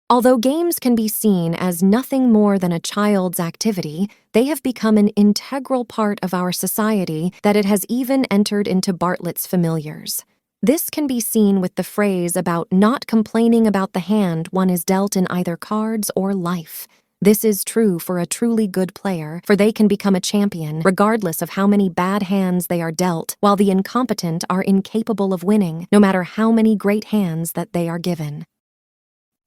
Although games can be seen as nothing more than a child's activity, they have become an integral part of our society that it has even entered into Bartlett's familiars. This can be seen with the phrase about not complaining about the hand one is dealt in either cards or life. This is true for a truly good player, for they can become a champion regardless of how many bad hands they are dealt, while the incompetent are incapable of winning, no matter how many great hands that they are given.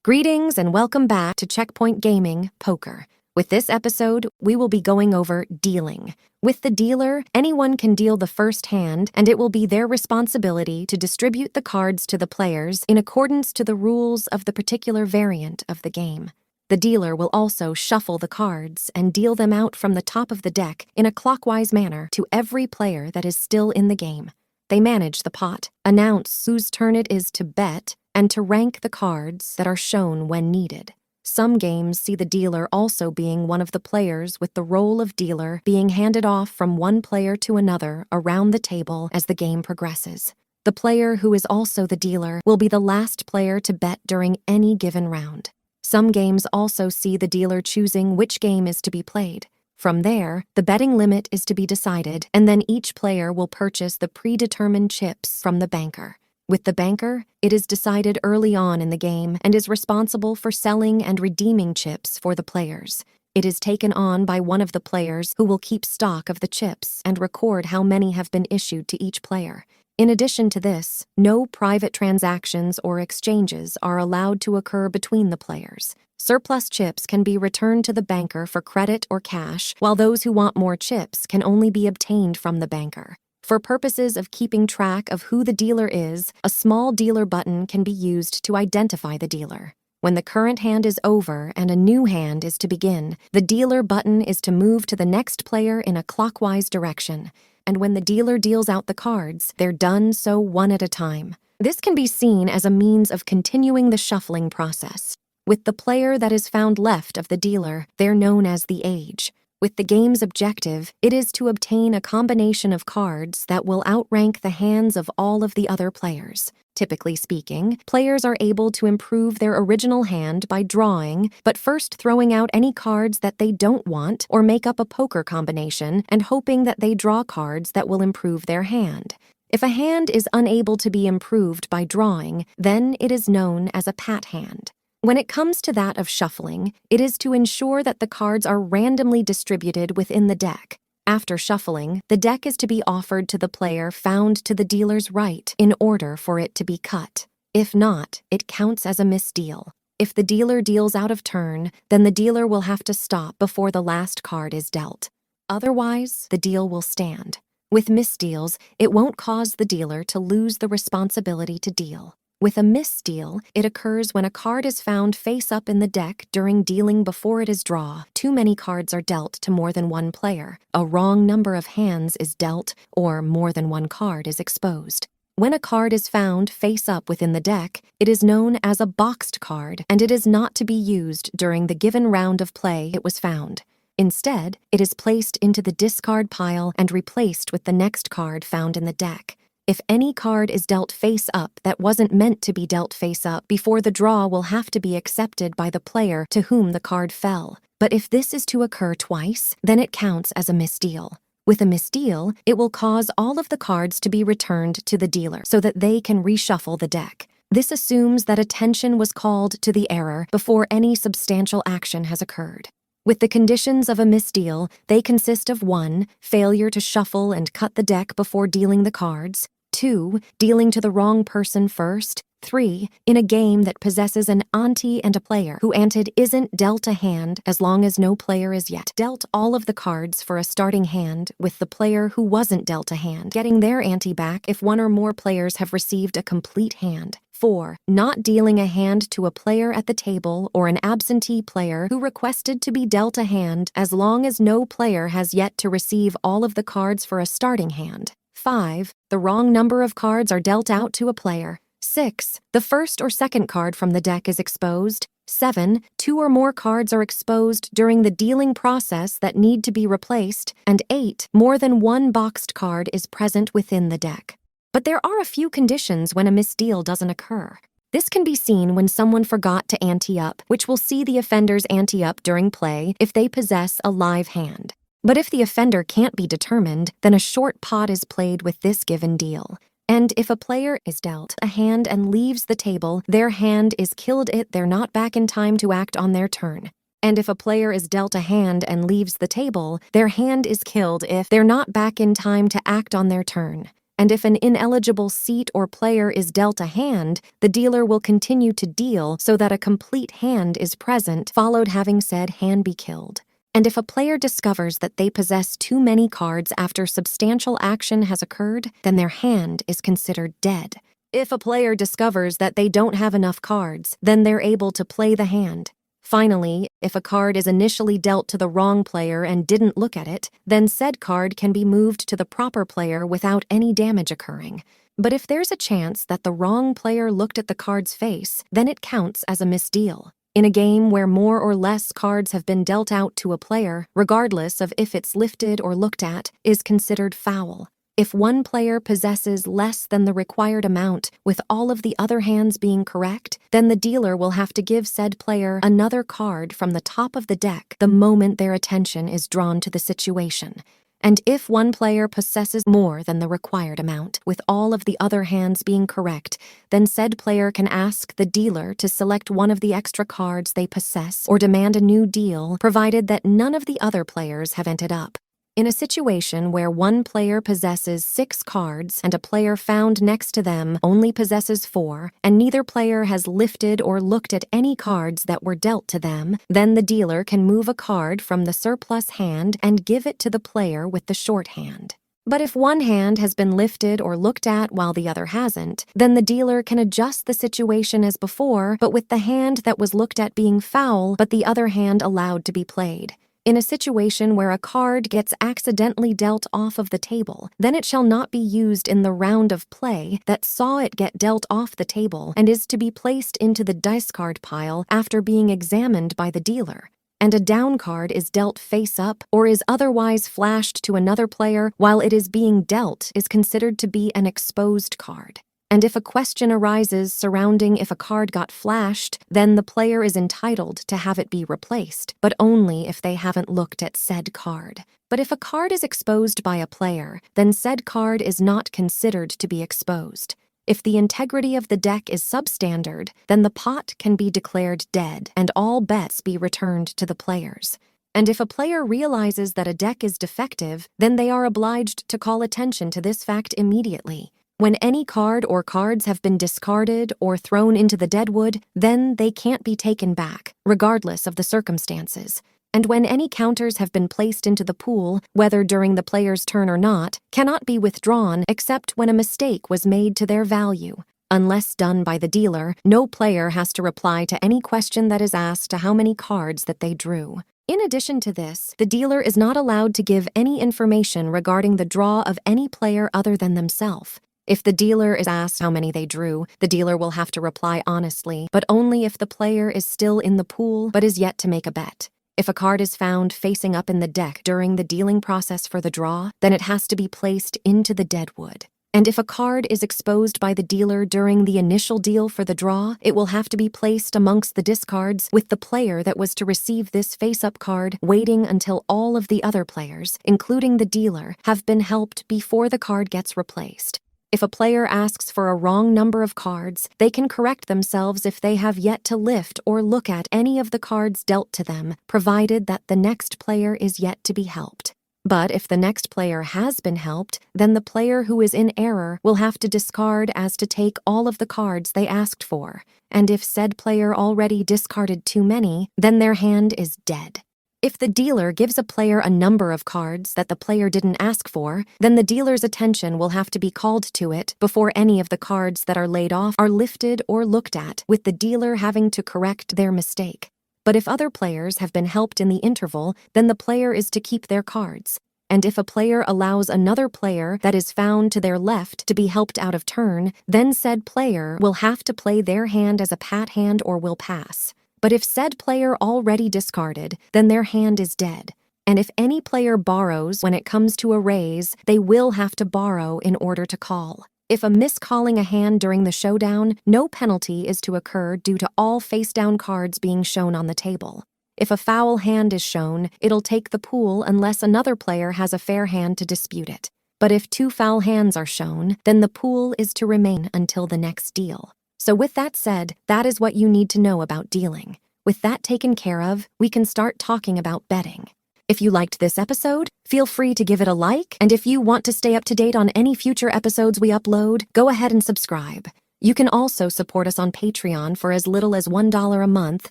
Greetings and welcome back to Checkpoint Gaming Poker. With this episode, we will be going over dealing. With the dealer, anyone can deal the first hand, and it will be their responsibility to distribute the cards to the players in accordance to the rules of the particular variant of the game. The dealer will also shuffle the cards and deal them out from the top of the deck in a clockwise manner to every player that is still in the game. They manage the pot, announce whose turn it is to bet, and to rank the cards that are shown when needed. Some games see the dealer also being one of the players, with the role of dealer being handed off from one player to another around the table as the game progresses. The player who is also the dealer will be the last player to bet during any given round. Some games also see the dealer choosing which game is to be played. From there, the betting limit is to be decided, and then each player will purchase the predetermined chips from the banker. With the banker, it is decided early on in the game and is responsible for selling and redeeming chips for the players. It is taken on by one of the players who will keep stock of the chips and record how many have been issued to each player. In addition to this, no private transactions or exchanges are allowed to occur between the players. Surplus chips can be returned to the banker for credit or cash, while those who want more chips can only be obtained from the banker. For purposes of keeping track of who the dealer is, a small dealer button can be used to identify the dealer. When the current hand is over and a new hand is to begin, the dealer button is to move to the next player in a clockwise direction. And when the dealer deals out the cards, they're done so one at a time. This can be seen as a means of continuing the shuffling process. With the player that is found left of the dealer, they're known as the age. With the game's objective, it is to obtain a combination of cards that will outrank the hands of all of the other players. Typically speaking, players are able to improve their original hand by drawing, but first throwing out any cards that they don't want or make up a poker combination and hoping that they draw cards that will improve their hand. If a hand is unable to be improved by drawing, then it is known as a pat hand. When it comes to that of shuffling, it is to ensure that the cards are randomly distributed within the deck. After shuffling, the deck is to be offered to the player found to the dealer's right in order for it to be cut. If not, it counts as a misdeal. If the dealer deals out of turn, then the dealer will have to stop before the last card is dealt. Otherwise, the deal will stand. With misdeals, it won't cause the dealer to lose the responsibility to deal. With a misdeal, it occurs when a card is found face up in the deck during dealing before it is draw. Too many cards are dealt to more than one player. A wrong number of hands is dealt, or more than one card is exposed. When a card is found face up within the deck, it is known as a boxed card, and it is not to be used during the given round of play it was found. Instead, it is placed into the discard pile and replaced with the next card found in the deck. If any card is dealt face up that wasn't meant to be dealt face up before the draw, will have to be accepted by the player to whom the card fell. But if this is to occur twice, then it counts as a misdeal. With a misdeal, it will cause all of the cards to be returned to the dealer so that they can reshuffle the deck. This assumes that attention was called to the error before any substantial action has occurred. With the conditions of a misdeal, they consist of 1. Failure to shuffle and cut the deck before dealing the cards. 2. Dealing to the wrong person first. 3. In a game that possesses an ante and a player who anted isn't dealt a hand as long as no player is yet dealt all of the cards for a starting hand, with the player who wasn't dealt a hand getting their ante back if one or more players have received a complete hand. 4. Not dealing a hand to a player at the table or an absentee player who requested to be dealt a hand as long as no player has yet to receive all of the cards for a starting hand. 5. The wrong number of cards are dealt out to a player. 6. The first or second card from the deck is exposed. 7. 2 or more cards are exposed during the dealing process that need to be replaced. And 8. More than one boxed card is present within the deck. But there are a few conditions when a misdeal doesn't occur. This can be seen when someone forgot to ante up, which will see the offender's ante up during play if they possess a live hand. But if the offender can't be determined, then a short pot is played with this given deal. And if a player is dealt a hand and leaves the table, their hand is killed they're not back in time to act on their turn. And if a player is dealt a hand and leaves the table, their hand is killed if they're not back in time to act on their turn. And if an ineligible seat or player is dealt a hand, the dealer will continue to deal so that a complete hand is present, followed having said hand be killed. And if a player discovers that they possess too many cards after substantial action has occurred, then their hand is considered dead. If a player discovers that they don't have enough cards, then they're able to play the hand. Finally, if a card is initially dealt to the wrong player and didn't look at it, then said card can be moved to the proper player without any damage occurring. But if there's a chance that the wrong player looked at the card's face, then it counts as a misdeal. In a game where more or less cards have been dealt out to a player, regardless of if it's lifted or looked at, is considered foul. If one player possesses less than the required amount, with all of the other hands being correct, then the dealer will have to give said player another card from the top of the deck the moment their attention is drawn to the situation. And if one player possesses more than the required amount, with all of the other hands being correct, then said player can ask the dealer to select one of the extra cards they possess or demand a new deal, provided that none of the other players have entered up. In a situation where one player possesses 6 cards and a player found next to them only possesses 4, and neither player has lifted or looked at any cards that were dealt to them, then the dealer can move a card from the surplus hand and give it to the player with the short hand. But if one hand has been lifted or looked at while the other hasn't, then the dealer can adjust the situation as before, but with the hand that was looked at being foul, but the other hand allowed to be played. In a situation where a card gets accidentally dealt off of the table, then it shall not be used in the round of play that saw it get dealt off the table and is to be placed into the dice card pile after being examined by the dealer. And a down card is dealt face up or is otherwise flashed to another player while it is being dealt is considered to be an exposed card. And if a question arises surrounding if a card got flashed, then the player is entitled to have it be replaced, but only if they haven't looked at said card. But if a card is exposed by a player, then said card is not considered to be exposed. If the integrity of the deck is substandard, then the pot can be declared dead and all bets be returned to the players. And if a player realizes that a deck is defective, then they are obliged to call attention to this fact immediately. When any card or cards have been discarded or thrown into the deadwood, then they can't be taken back, regardless of the circumstances. And when any counters have been placed into the pool, whether during the player's turn or not, cannot be withdrawn except when a mistake was made to their value. Unless done by the dealer, no player has to reply to any question that is asked to how many cards that they drew. In addition to this, the dealer is not allowed to give any information regarding the draw of any player other than themselves. If the dealer is asked how many they drew, the dealer will have to reply honestly, but only if the player is still in the pool but is yet to make a bet. If a card is found facing up in the deck during the dealing process for the draw, then it has to be placed into the deadwood. And if a card is exposed by the dealer during the initial deal for the draw, it will have to be placed amongst the discards with the player that was to receive this face-up card waiting until all of the other players, including the dealer, have been helped before the card gets replaced. If a player asks for a wrong number of cards, they can correct themselves if they have yet to lift or look at any of the cards dealt to them, provided that the next player is yet to be helped. But if the next player has been helped, then the player who is in error will have to discard as to take all of the cards they asked for. And if said player already discarded too many, then their hand is dead. If the dealer gives a player a number of cards that the player didn't ask for, then the dealer's attention will have to be called to it before any of the cards that are laid off are lifted or looked at, with the dealer having to correct their mistake. But if other players have been helped in the interval, then the player is to keep their cards. And if a player allows another player that is found to their left to be helped out of turn, then said player will have to play their hand as a pat hand or will pass. But if said player already discarded, then their hand is dead. And if any player borrows when it comes to a raise, they will have to borrow in order to call. If a miscalling a hand during the showdown, no penalty is to occur due to all face-down cards being shown on the table. If a foul hand is shown, it'll take the pool unless another player has a fair hand to dispute it. But if 2 foul hands are shown, then the pool is to remain until the next deal. So with that said, that is what you need to know about dealing. With that taken care of, we can start talking about betting. If you liked this episode, feel free to give it a like, and if you want to stay up to date on any future episodes we upload, go ahead and subscribe. You can also support us on Patreon for as little as $1 a month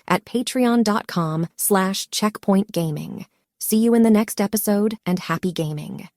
at patreon.com/checkpointgaming. See you in the next episode, and happy gaming.